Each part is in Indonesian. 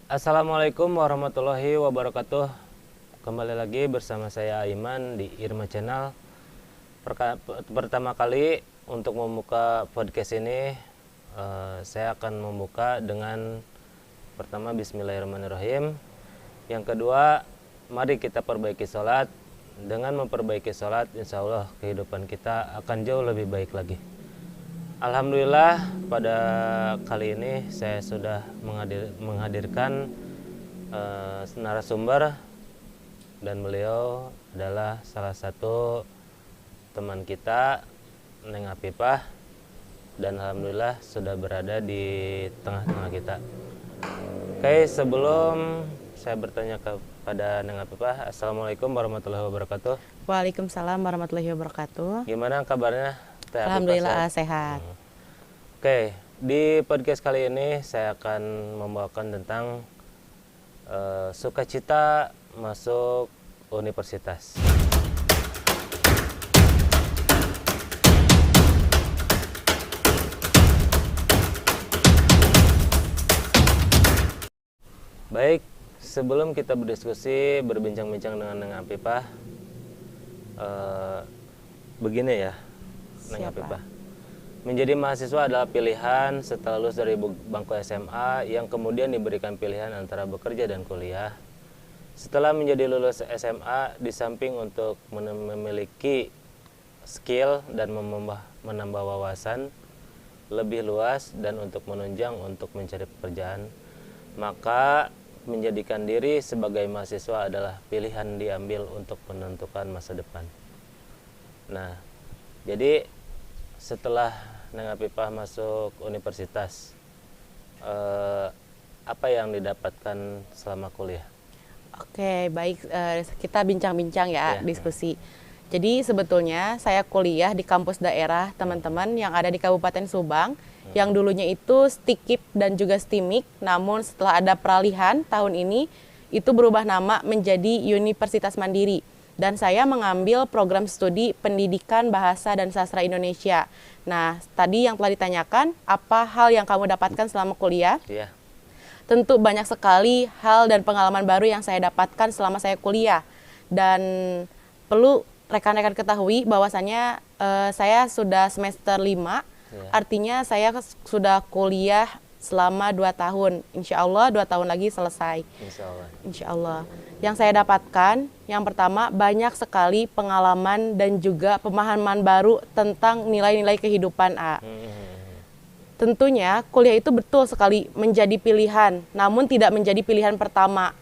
Assalamualaikum warahmatullahi wabarakatuh. Kembali lagi bersama saya Aiman di Irma Channel. Pertama kali untuk membuka podcast ini, saya akan membuka dengan pertama Bismillahirrahmanirrahim. Yang kedua, mari kita perbaiki sholat. Dengan memperbaiki sholat, insya Allah kehidupan kita akan jauh lebih baik lagi. Alhamdulillah, pada kali ini saya sudah menghadirkan narasumber, dan beliau adalah salah satu teman kita, Neng Apipah, dan alhamdulillah sudah berada di tengah-tengah kita. Oke, sebelum saya bertanya kepada Neng Apipah, Assalamualaikum warahmatullahi wabarakatuh. Waalaikumsalam warahmatullahi wabarakatuh. Gimana kabarnya? Teh Apipah, Alhamdulillah sehat. Oke, di podcast kali ini saya akan membawakan tentang sukacita masuk universitas. Baik, sebelum kita berdiskusi, berbincang-bincang dengan Neng Apipah, begini ya, Neng Siapa? Apipah. Menjadi mahasiswa adalah pilihan setelah lulus dari bangku SMA yang kemudian diberikan pilihan antara bekerja dan kuliah. Setelah menjadi lulus SMA, di samping untuk memiliki skill dan menambah wawasan lebih luas dan untuk menunjang untuk mencari pekerjaan, maka menjadikan diri sebagai mahasiswa adalah pilihan diambil untuk menentukan masa depan. Nah, jadi setelah Neng Apipah masuk universitas, apa yang didapatkan selama kuliah? Oke, baik, kita bincang-bincang ya, Iya. diskusi. Jadi sebetulnya saya kuliah di kampus daerah teman-teman yang ada di Kabupaten Subang, yang dulunya itu STIKIP dan juga STIMIK, namun setelah ada peralihan tahun ini, itu berubah nama menjadi Universitas Mandiri. Dan saya mengambil program studi Pendidikan Bahasa dan Sastra Indonesia. Nah, tadi yang telah ditanyakan, apa hal yang kamu dapatkan selama kuliah? Iya. Tentu banyak sekali hal dan pengalaman baru yang saya dapatkan selama saya kuliah. Dan perlu rekan-rekan ketahui bahwasannya saya sudah semester 5, artinya saya sudah kuliah selama 2 tahun. Insya Allah 2 tahun lagi selesai. Insya Allah. Insya Allah. Yang saya dapatkan, yang pertama banyak sekali pengalaman dan juga pemahaman baru tentang nilai-nilai kehidupan. Tentunya kuliah itu betul sekali menjadi pilihan, namun tidak menjadi pilihan pertama.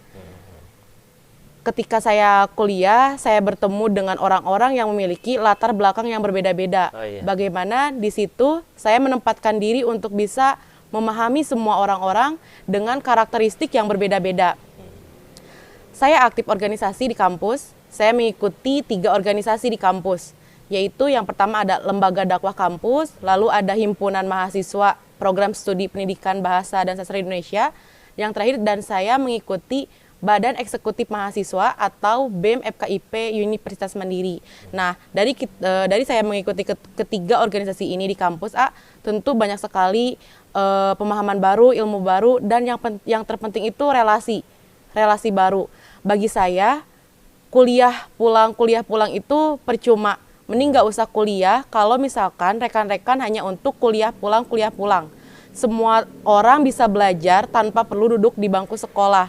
Ketika saya kuliah, saya bertemu dengan orang-orang yang memiliki latar belakang yang berbeda-beda. Oh, iya. Bagaimana di situ saya menempatkan diri untuk bisa memahami semua orang-orang dengan karakteristik yang berbeda-beda. Saya aktif organisasi di kampus, saya mengikuti 3 organisasi di kampus, yaitu yang pertama ada Lembaga Dakwah Kampus, lalu ada Himpunan Mahasiswa Program Studi Pendidikan Bahasa dan Sastra Indonesia, yang terakhir dan saya mengikuti Badan Eksekutif Mahasiswa atau BEM FKIP Universitas Mandiri. Nah, dari saya mengikuti ketiga organisasi ini di kampus tentu banyak sekali pemahaman baru, ilmu baru, dan yang terpenting itu relasi baru. Bagi saya, kuliah pulang itu percuma. Mending nggak usah kuliah kalau misalkan rekan-rekan hanya untuk kuliah pulang. Semua orang bisa belajar tanpa perlu duduk di bangku sekolah.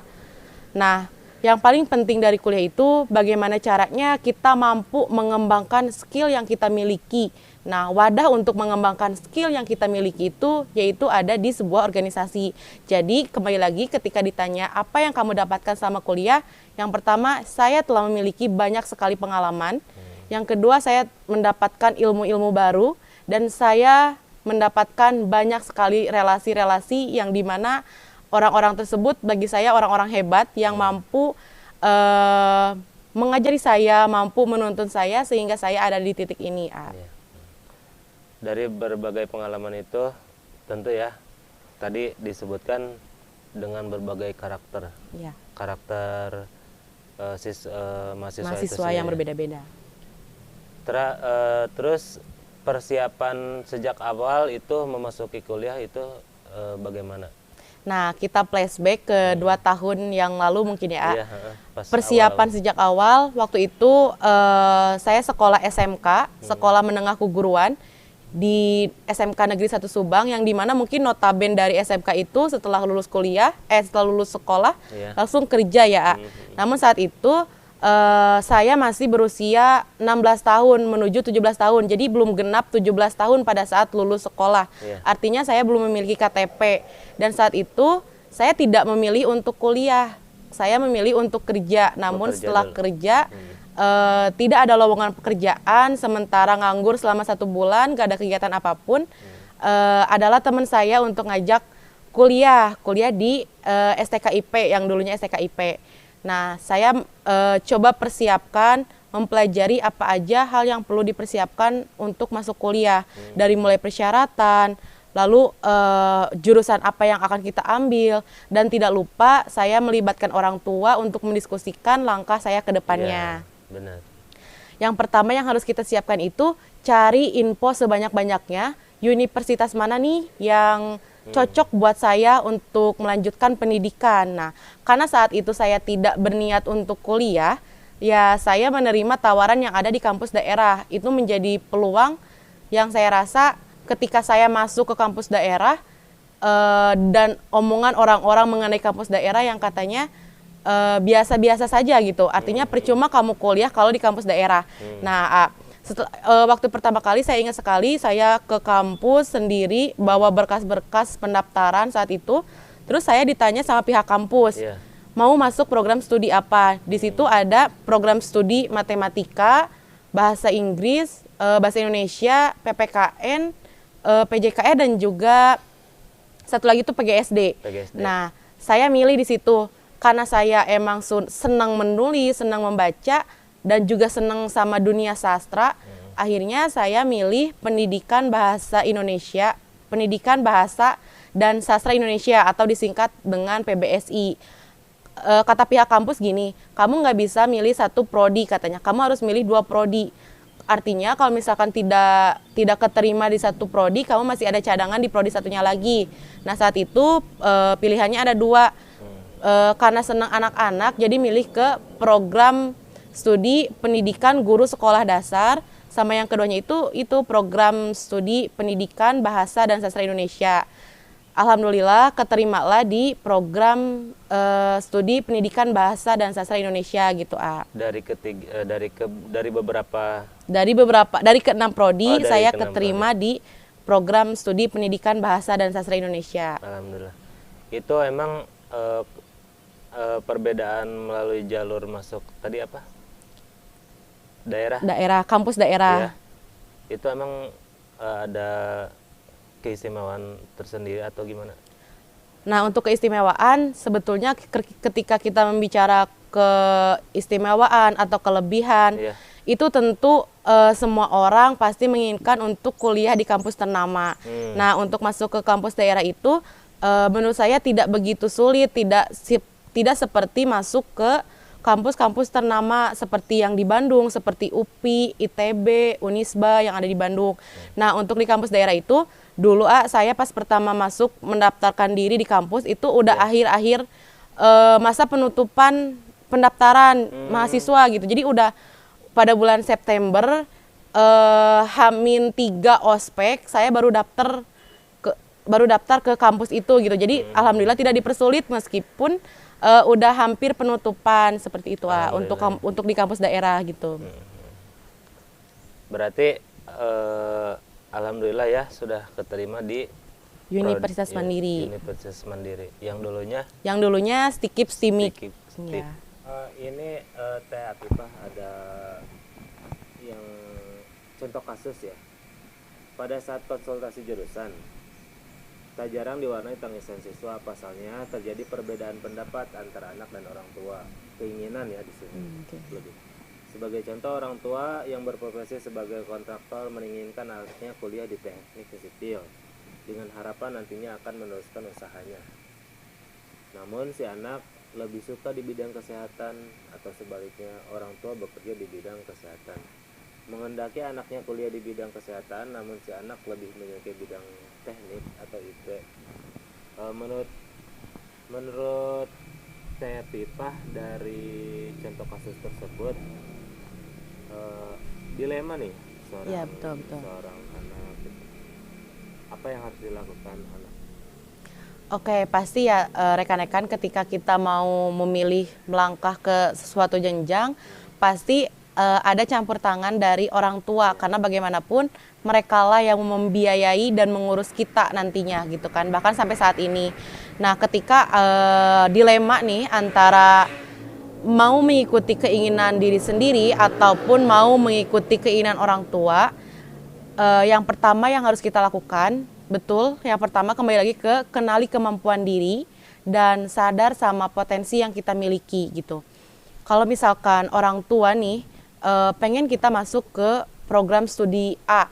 Nah, yang paling penting dari kuliah itu bagaimana caranya kita mampu mengembangkan skill yang kita miliki. Nah, wadah untuk mengembangkan skill yang kita miliki itu yaitu ada di sebuah organisasi. Jadi, kembali lagi ketika ditanya apa yang kamu dapatkan selama kuliah, yang pertama saya telah memiliki banyak sekali pengalaman. Yang kedua, saya mendapatkan ilmu-ilmu baru dan saya mendapatkan banyak sekali relasi-relasi yang dimana orang-orang tersebut bagi saya orang-orang hebat yang mampu mengajari saya, mampu menuntun saya sehingga saya ada di titik ini. Dari berbagai pengalaman itu, tentu ya, tadi disebutkan dengan berbagai karakter. Ya. Karakter Mahasiswa yang berbeda-beda. Terus persiapan sejak awal itu memasuki kuliah itu bagaimana? Nah, kita flashback ke 2 tahun yang lalu mungkin ya. Iya, pas Persiapan awal. sejak awal, waktu itu saya sekolah SMK, sekolah menengah keguruan di SMK Negeri 1 Subang, yang dimana mungkin notaben dari SMK itu setelah lulus kuliah, setelah lulus sekolah Iya. langsung kerja ya. Namun saat itu saya masih berusia 16 tahun menuju 17 tahun, jadi belum genap 17 tahun pada saat lulus sekolah. Iya. Artinya saya belum memiliki KTP, dan saat itu saya tidak memilih untuk kuliah, saya memilih untuk kerja. Namun Bekerja setelah dulu. kerja tidak ada lowongan pekerjaan, sementara nganggur selama 1 bulan, gak ada kegiatan apapun. Adalah teman saya untuk ngajak kuliah di STKIP, yang dulunya STKIP. Nah, saya coba persiapkan, mempelajari apa aja hal yang perlu dipersiapkan untuk masuk kuliah, dari mulai persyaratan, lalu jurusan apa yang akan kita ambil, dan tidak lupa saya melibatkan orang tua untuk mendiskusikan langkah saya ke depannya. Iya, benar. Yang pertama yang harus kita siapkan itu cari info sebanyak-banyaknya, universitas mana nih yang cocok buat saya untuk melanjutkan pendidikan. Nah, karena saat itu saya tidak berniat untuk kuliah, ya saya menerima tawaran yang ada di kampus daerah. Itu menjadi peluang yang saya rasa ketika saya masuk ke kampus daerah, dan omongan orang-orang mengenai kampus daerah yang katanya biasa-biasa saja gitu. Artinya percuma kamu kuliah kalau di kampus daerah. Nah, waktu pertama kali saya ingat sekali, saya ke kampus sendiri bawa berkas-berkas pendaftaran saat itu. Terus saya ditanya sama pihak kampus, Iya. mau masuk program studi apa? Di situ ada program studi matematika, bahasa Inggris, bahasa Indonesia, PPKN, PJKE, dan juga satu lagi itu PGSD. PGSD. Nah, saya milih di situ karena saya emang senang menulis, senang membaca, dan juga senang sama dunia sastra. Akhirnya saya milih pendidikan bahasa Indonesia, pendidikan bahasa dan sastra Indonesia, atau disingkat dengan PBSI. Kata pihak kampus gini, kamu nggak bisa milih 1 prodi katanya, kamu harus milih 2 prodi. Artinya kalau misalkan tidak keterima di 1 prodi, kamu masih ada cadangan di prodi satunya lagi. Nah, saat itu pilihannya ada 2. Karena senang anak-anak, jadi milih ke program studi pendidikan guru sekolah dasar, sama yang keduanya itu program studi pendidikan bahasa dan sastra Indonesia. Alhamdulillah keterimalah di program studi pendidikan bahasa dan sastra Indonesia gitu. Dari beberapa Dari ke-6 prodi, dari saya ke-6 keterima di program studi pendidikan bahasa dan sastra Indonesia. Alhamdulillah. Itu emang perbedaan melalui jalur masuk tadi apa? Daerah. Kampus daerah. Iya. Itu emang ada keistimewaan tersendiri atau gimana? Nah, untuk keistimewaan sebetulnya ketika kita membicara keistimewaan atau kelebihan, Iya. itu tentu semua orang pasti menginginkan untuk kuliah di kampus ternama. Nah, untuk masuk ke kampus daerah itu menurut saya tidak begitu sulit, tidak seperti masuk ke kampus-kampus ternama seperti yang di Bandung, seperti UPI, ITB, Unisba yang ada di Bandung. Nah, untuk di kampus daerah itu, dulu saya pas pertama masuk mendaftarkan diri di kampus itu udah akhir-akhir masa penutupan pendaftaran mahasiswa gitu. Jadi udah pada bulan September, H-3 ospek, saya baru daftar ke kampus itu gitu. Jadi alhamdulillah tidak dipersulit meskipun udah hampir penutupan seperti itu untuk di kampus daerah gitu. Berarti alhamdulillah ya sudah keterima di Universitas Mandiri. Universitas Mandiri yang dulunya Stikip Stimik. Stikip. Ya. Ini Teh Atifah ada yang contoh kasus ya. Pada saat konsultasi jurusan, tak jarang diwarnai tangisan siswa, pasalnya terjadi perbedaan pendapat antara anak dan orang tua. Keinginan ya di sini. Lebih. Sebagai contoh, orang tua yang berprofesi sebagai kontraktor menginginkan anaknya kuliah di teknik sipil dengan harapan nantinya akan meneruskan usahanya. Namun si anak lebih suka di bidang kesehatan, atau sebaliknya orang tua bekerja di bidang kesehatan. Menghendaki anaknya kuliah di bidang kesehatan, namun si anak lebih menyukai bidang teknik atau IT. Menurut Menurut Teh Pipah, dari contoh kasus tersebut, dilema nih Iya, betul. seorang anak gitu. Apa yang harus dilakukan anak? Oke, pasti ya rekan-rekan ketika kita mau memilih melangkah ke sesuatu jenjang, pasti ada campur tangan dari orang tua karena bagaimanapun merekalah yang membiayai dan mengurus kita nantinya gitu kan, bahkan sampai saat ini. Nah, ketika dilema nih antara mau mengikuti keinginan diri sendiri ataupun mau mengikuti keinginan orang tua, yang pertama yang harus kita lakukan, betul, yang pertama kembali lagi ke kenali kemampuan diri dan sadar sama potensi yang kita miliki gitu. Kalau misalkan orang tua nih pengen kita masuk ke program studi A,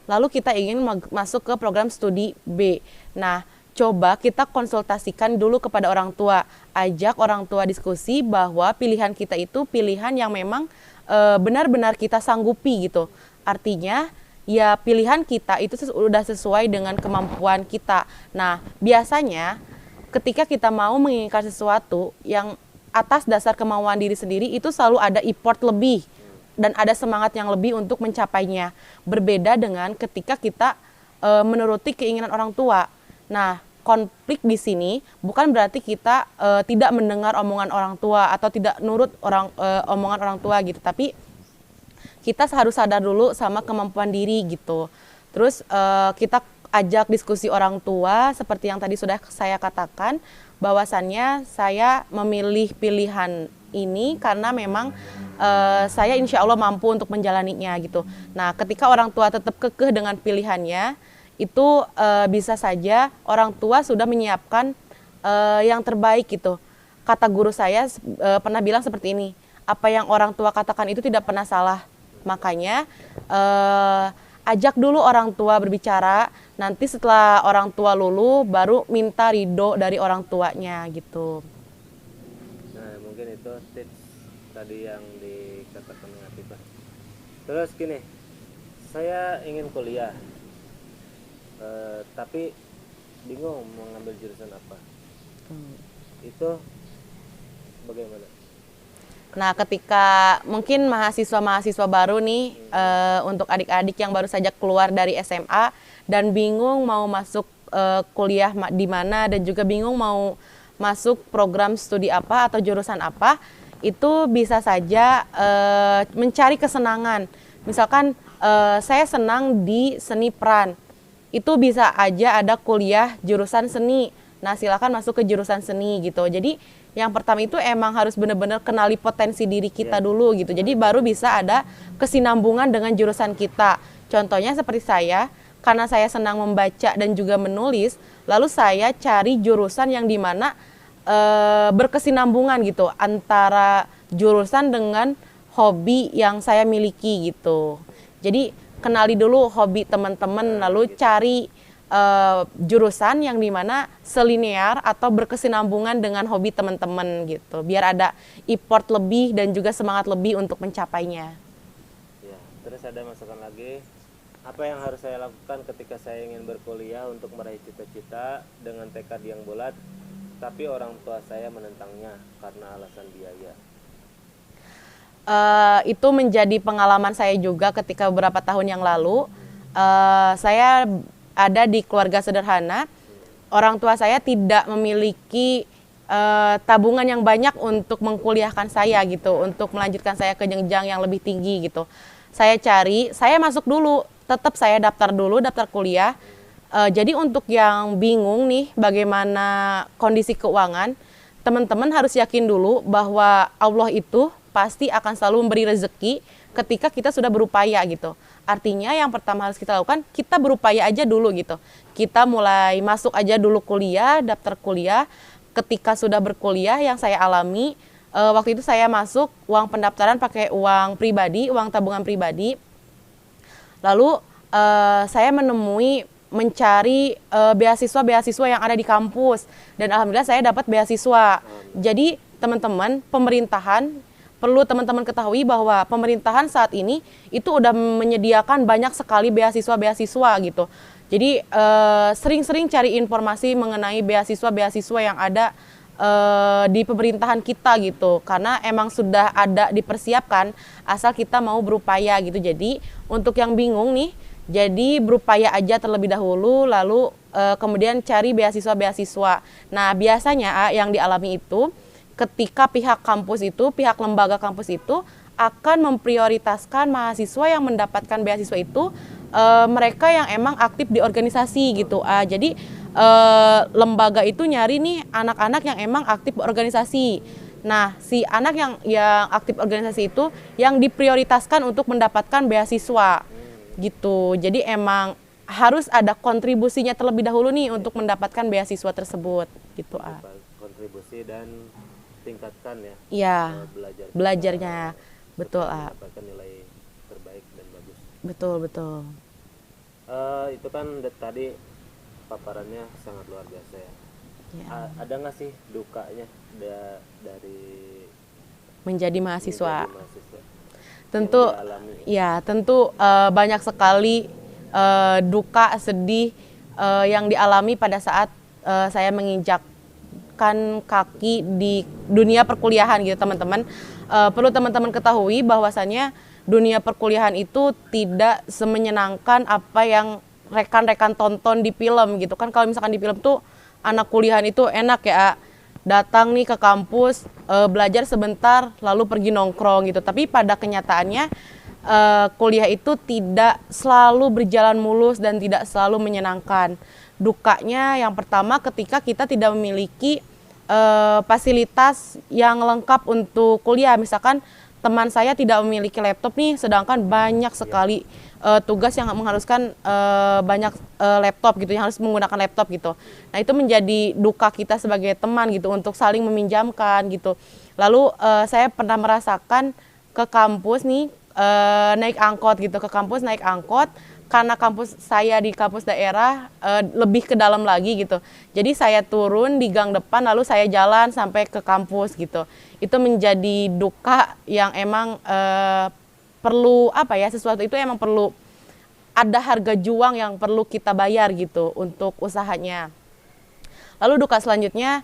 lalu kita ingin masuk ke program studi B. Nah, coba kita konsultasikan dulu kepada orang tua, ajak orang tua diskusi bahwa pilihan kita itu pilihan yang memang benar-benar kita sanggupi gitu. Artinya ya pilihan kita itu sudah sesuai dengan kemampuan kita. Nah, biasanya ketika kita mau menginginkan sesuatu yang atas dasar kemauan diri sendiri, itu selalu ada effort lebih dan ada semangat yang lebih untuk mencapainya. Berbeda dengan ketika kita menuruti keinginan orang tua. Nah, konflik di sini bukan berarti kita tidak mendengar omongan orang tua atau tidak nurut omongan orang tua gitu, tapi kita harus sadar dulu sama kemampuan diri gitu. Terus kita ajak diskusi orang tua seperti yang tadi sudah saya katakan, bahwasannya saya memilih pilihan ini karena memang saya insya Allah mampu untuk menjalaninya gitu. Nah, ketika orang tua tetap kekeh dengan pilihannya, itu bisa saja orang tua sudah menyiapkan yang terbaik gitu. Kata guru saya pernah bilang seperti ini, apa yang orang tua katakan itu tidak pernah salah. Makanya ajak dulu orang tua berbicara, nanti setelah orang tua lulu baru minta ridho dari orang tuanya gitu. Nah, mungkin itu tips tadi yang dikatakan Latifah. Terus gini, saya ingin kuliah, tapi bingung mau ngambil jurusan apa. Itu bagaimana? Nah, ketika mungkin mahasiswa-mahasiswa baru nih, untuk adik-adik yang baru saja keluar dari SMA dan bingung mau masuk kuliah di mana dan juga bingung mau masuk program studi apa atau jurusan apa, itu bisa saja mencari kesenangan. Misalkan saya senang di seni peran, itu bisa aja ada kuliah jurusan seni. Nah, silakan masuk ke jurusan seni gitu. Jadi yang pertama itu emang harus benar-benar kenali potensi diri kita dulu gitu. Jadi baru bisa ada kesinambungan dengan jurusan kita. Contohnya seperti saya, karena saya senang membaca dan juga menulis, lalu saya cari jurusan yang dimana berkesinambungan gitu antara jurusan dengan hobi yang saya miliki gitu. Jadi kenali dulu hobi teman-teman, lalu cari jurusan yang dimana selinear atau berkesinambungan dengan hobi teman-teman gitu, biar ada effort lebih dan juga semangat lebih untuk mencapainya. Ya, terus ada masukan lagi, apa yang harus saya lakukan ketika saya ingin berkuliah untuk meraih cita-cita dengan tekad yang bulat, tapi orang tua saya menentangnya karena alasan biaya? Itu menjadi pengalaman saya juga ketika beberapa tahun yang lalu. Saya ada di keluarga sederhana, orang tua saya tidak memiliki tabungan yang banyak untuk mengkuliahkan saya gitu, untuk melanjutkan saya ke jenjang yang lebih tinggi gitu. Saya masuk dulu, tetap saya daftar dulu, daftar kuliah. Jadi untuk yang bingung nih bagaimana kondisi keuangan, teman-teman harus yakin dulu bahwa Allah itu pasti akan selalu memberi rezeki ketika kita sudah berupaya gitu. Artinya yang pertama harus kita lakukan, kita berupaya aja dulu gitu. Kita mulai masuk aja dulu kuliah, daftar kuliah. Ketika sudah berkuliah, yang saya alami, waktu itu saya masuk uang pendaftaran pakai uang pribadi, uang tabungan pribadi. Lalu saya mencari beasiswa-beasiswa yang ada di kampus. Dan alhamdulillah saya dapat beasiswa. Jadi teman-teman, perlu teman-teman ketahui bahwa pemerintahan saat ini itu udah menyediakan banyak sekali beasiswa-beasiswa gitu. Jadi sering-sering cari informasi mengenai beasiswa-beasiswa yang ada di pemerintahan kita gitu, karena emang sudah ada dipersiapkan asal kita mau berupaya gitu. Jadi untuk yang bingung nih, jadi berupaya aja terlebih dahulu, lalu kemudian cari beasiswa-beasiswa. Nah biasanya yang dialami itu ketika pihak kampus itu, pihak lembaga kampus itu akan memprioritaskan mahasiswa yang mendapatkan beasiswa itu mereka yang emang aktif di organisasi gitu. Jadi lembaga itu nyari nih anak-anak yang emang aktif organisasi. Nah, si anak yang aktif organisasi itu yang diprioritaskan untuk mendapatkan beasiswa gitu. Jadi emang harus ada kontribusinya terlebih dahulu nih untuk mendapatkan beasiswa tersebut gitu. Kontribusi dan tingkatkan ya. Iya. Belajarnya betul. Mendapatkan nilai terbaik dan bagus. Betul. Itu kan tadi paparannya sangat luar biasa ya. Ada nggak sih dukanya dari menjadi mahasiswa? Tentu tentu banyak sekali duka, sedih yang dialami pada saat saya menginjakkan kaki di dunia perkuliahan gitu teman-teman. Perlu teman-teman ketahui bahwasannya dunia perkuliahan itu tidak semenyenangkan apa yang rekan-rekan tonton di film gitu kan. Kalau misalkan di film tuh anak kuliahan itu enak ya, datang nih ke kampus, belajar sebentar lalu pergi nongkrong gitu. Tapi pada kenyataannya kuliah itu tidak selalu berjalan mulus dan tidak selalu menyenangkan. Dukanya yang pertama ketika kita tidak memiliki fasilitas yang lengkap untuk kuliah. Misalkan teman saya tidak memiliki laptop nih, sedangkan banyak sekali tugas yang mengharuskan banyak laptop gitu, yang harus menggunakan laptop gitu. Nah itu menjadi duka kita sebagai teman gitu untuk saling meminjamkan gitu. Lalu saya pernah merasakan ke kampus nih naik angkot gitu, ke kampus naik angkot karena kampus saya di kampus daerah lebih ke dalam lagi gitu. Jadi saya turun di gang depan lalu saya jalan sampai ke kampus gitu. Itu menjadi duka yang emang perlu sesuatu itu emang perlu ada harga juang yang perlu kita bayar gitu untuk usahanya. Lalu duka selanjutnya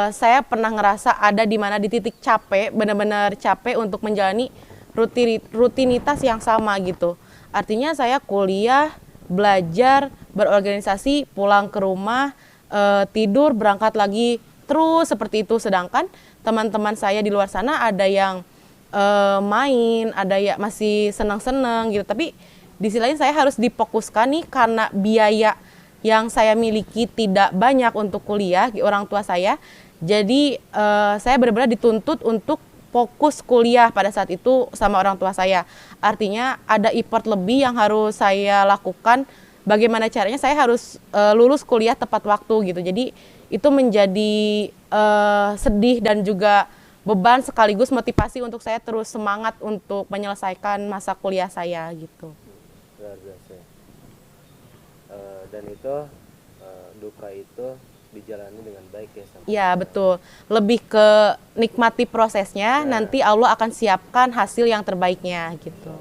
saya pernah ngerasa ada di mana di titik capek, benar-benar capek untuk menjalani rutinitas yang sama gitu. Artinya saya kuliah, belajar, berorganisasi, pulang ke rumah, tidur, berangkat lagi, terus seperti itu. Sedangkan teman-teman saya di luar sana ada yang main, ada yang masih senang-senang gitu. Tapi di sisi lain saya harus difokuskan nih karena biaya yang saya miliki tidak banyak untuk kuliah orang tua saya. Jadi saya benar-benar dituntut untuk fokus kuliah pada saat itu sama orang tua saya. Artinya ada effort lebih yang harus saya lakukan. Bagaimana caranya saya harus lulus kuliah tepat waktu gitu. Jadi itu menjadi sedih dan juga beban sekaligus motivasi untuk saya terus semangat untuk menyelesaikan masa kuliah saya gitu. Luar biasa. Dan itu duka itu dijalani dengan baik ya. Iya betul. Lebih ke nikmati prosesnya, nanti Allah akan siapkan hasil yang terbaiknya gitu.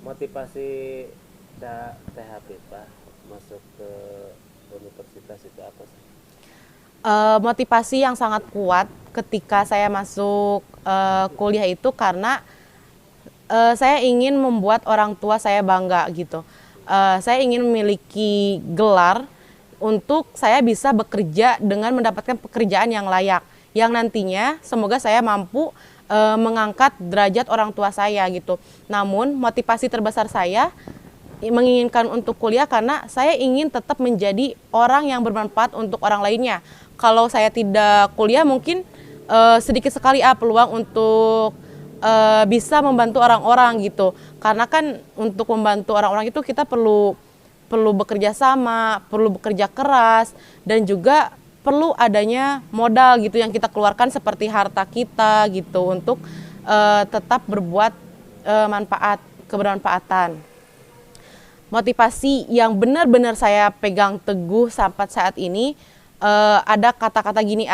Motivasi THP Pak masuk ke universitas itu apa sih? Motivasi yang sangat kuat ketika saya masuk kuliah itu karena saya ingin membuat orang tua saya bangga gitu. Saya ingin memiliki gelar untuk saya bisa bekerja dengan mendapatkan pekerjaan yang layak, yang nantinya semoga saya mampu mengangkat derajat orang tua saya gitu. Namun motivasi terbesar saya menginginkan untuk kuliah karena saya ingin tetap menjadi orang yang bermanfaat untuk orang lainnya. Kalau saya tidak kuliah mungkin sedikit sekali peluang untuk bisa membantu orang-orang gitu. Karena kan untuk membantu orang-orang itu kita perlu bekerja sama, perlu bekerja keras, dan juga perlu adanya modal gitu yang kita keluarkan seperti harta kita gitu untuk tetap berbuat kebermanfaatan. Motivasi yang benar-benar saya pegang teguh sampai saat ini ada kata-kata gini,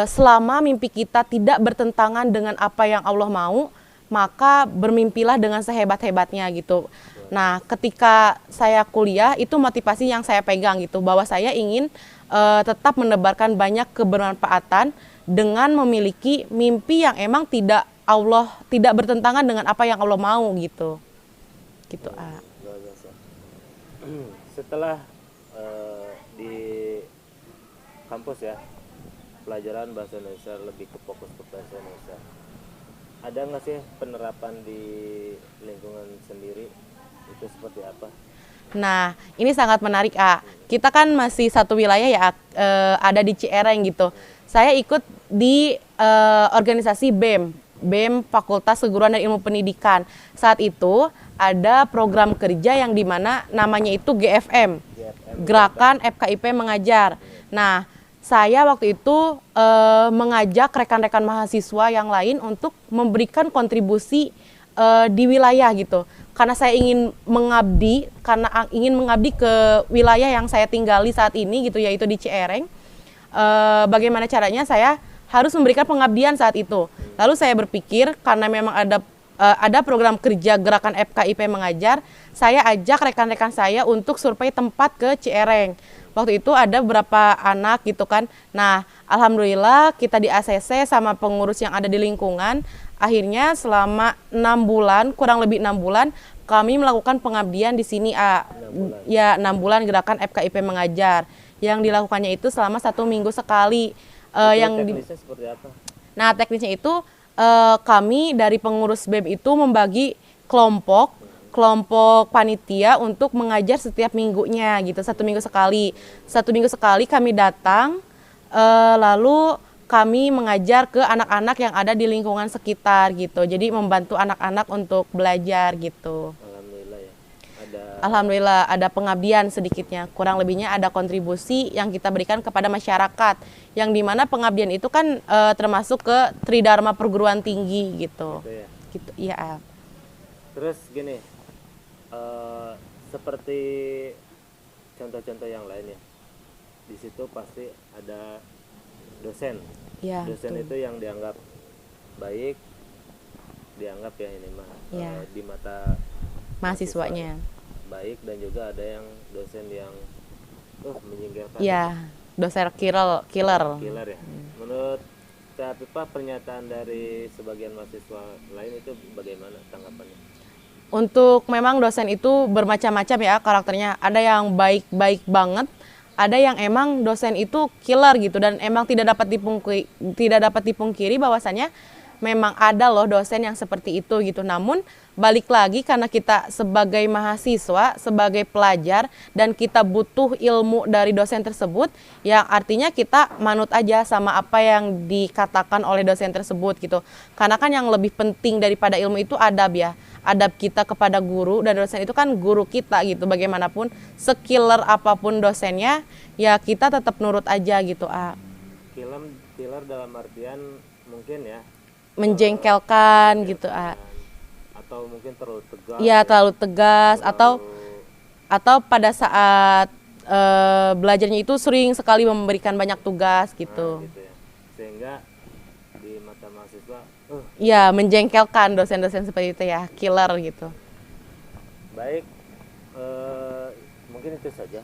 selama mimpi kita tidak bertentangan dengan apa yang Allah mau, maka bermimpilah dengan sehebat-hebatnya gitu. Nah, ketika saya kuliah itu motivasi yang saya pegang gitu, bahwa saya ingin tetap menebarkan banyak kebermanfaatan dengan memiliki mimpi yang emang tidak bertentangan dengan apa yang Allah mau gitu. Gitu. Luar biasa. Setelah di kampus ya, pelajaran bahasa Indonesia lebih ke fokus ke bahasa Indonesia. Ada nggak sih penerapan di lingkungan sendiri itu seperti apa? Nah, ini sangat menarik, Kita kan masih satu wilayah ya, ada di Cihereng gitu. Saya ikut di organisasi BEM Fakultas Keguruan dan Ilmu Pendidikan. Saat itu ada program kerja yang dimana namanya itu GFM, Gerakan FKIP Mengajar. Nah, saya waktu itu mengajak rekan-rekan mahasiswa yang lain untuk memberikan kontribusi di wilayah gitu. Karena saya ingin mengabdi ke wilayah yang saya tinggali saat ini gitu, yaitu di Cihereng. Bagaimana caranya saya harus memberikan pengabdian saat itu. Lalu saya berpikir karena memang ada program kerja Gerakan FKIP Mengajar, saya ajak rekan-rekan saya untuk survei tempat ke Cihereng. Waktu itu ada beberapa anak gitu kan. Nah, alhamdulillah kita di ACC sama pengurus yang ada di lingkungan, akhirnya selama 6 bulan, kurang lebih 6 bulan, kami melakukan pengabdian di sini, 6 bulan Gerakan FKIP Mengajar. Yang dilakukannya itu selama 1 minggu sekali. Teknisnya seperti apa? Nah, teknisnya itu kami dari pengurus BEM itu membagi kelompok panitia untuk mengajar setiap minggunya gitu, 1 minggu sekali. 1 minggu sekali kami datang, lalu kami mengajar ke anak-anak yang ada di lingkungan sekitar gitu. Jadi membantu anak-anak untuk belajar gitu. Alhamdulillah ya. Alhamdulillah ada pengabdian sedikitnya. Kurang lebihnya ada kontribusi yang kita berikan kepada masyarakat. Yang dimana pengabdian itu kan termasuk ke Tridharma Perguruan Tinggi gitu. Gitu ya. Gitu, iya. Terus gini, seperti contoh-contoh yang lain ya, di situ pasti ada dosen. Ya, dosen betul. itu yang dianggap baik, dianggap ya ini mah di mata mahasiswanya baik, dan juga ada yang dosen yang menyingkirkan. Ya, dosen killer ya. Menurut Teh Afifah, pernyataan dari sebagian mahasiswa lain itu bagaimana tanggapannya? Untuk memang dosen itu bermacam-macam ya karakternya. Ada yang baik-baik banget, ada yang emang dosen itu killer gitu, dan emang tidak dapat dipungkiri bahwasannya memang ada loh dosen yang seperti itu gitu. Namun balik lagi, karena kita sebagai mahasiswa, sebagai pelajar, dan kita butuh ilmu dari dosen tersebut, yang artinya kita manut aja sama apa yang dikatakan oleh dosen tersebut gitu. Karena kan yang lebih penting daripada ilmu itu adab ya. Adab kita kepada guru, dan dosen itu kan guru kita gitu. Bagaimanapun sekiller apapun dosennya, ya kita tetap nurut aja gitu. Killer dalam artian mungkin ya menjengkelkan gitu, atau mungkin terlalu tegas. Iya, terlalu tegas, atau pada saat belajarnya itu sering sekali memberikan banyak tugas gitu. Gitu ya. Sehingga di mata mahasiswa Iya, menjengkelkan dosen-dosen seperti itu ya, killer gitu. Baik, mungkin itu saja,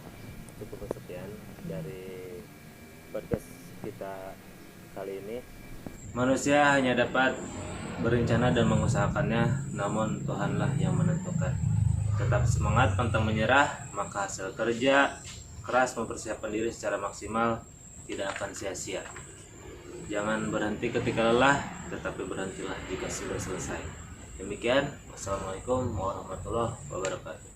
cukup sekian dari podcast kita kali ini. Manusia hanya dapat berencana dan mengusahakannya, namun Tuhanlah yang menentukan. Tetap semangat, pantang menyerah, maka hasil kerja keras mempersiapkan diri secara maksimal tidak akan sia-sia. Jangan berhenti ketika lelah, tetapi berhentilah jika sudah selesai. Demikian, wassalamualaikum warahmatullahi wabarakatuh.